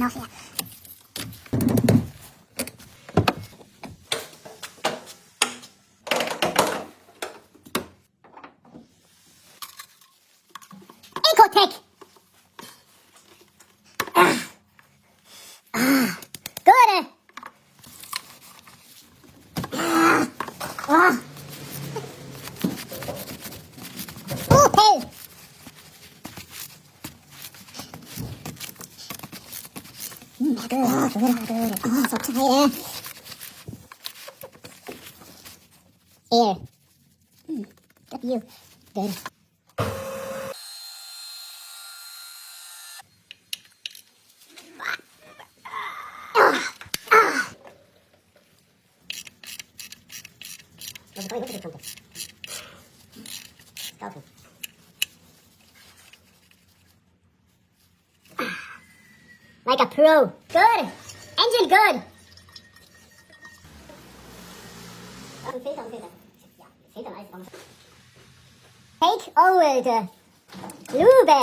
turn off here. Ecotech. Good. Opel. Good. Oh, so tight. Air. W. Good. Like a pro. Good. Engine good. Take over the Lube.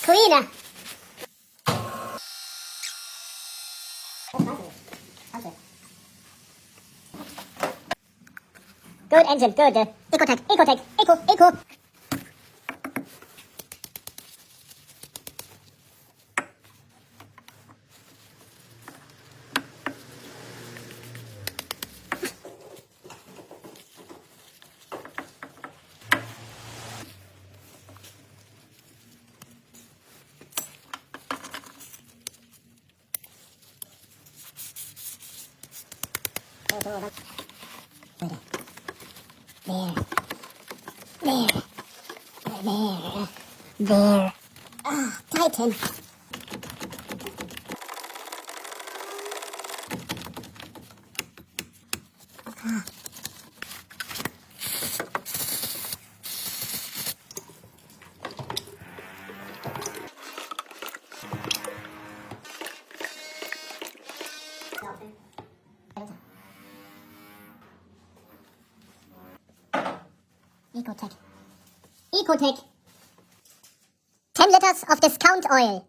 Cleaner. Good engine, good. Ecotech, eco. There. Ah, Titan. Ecotech. 10 liters of discount oil.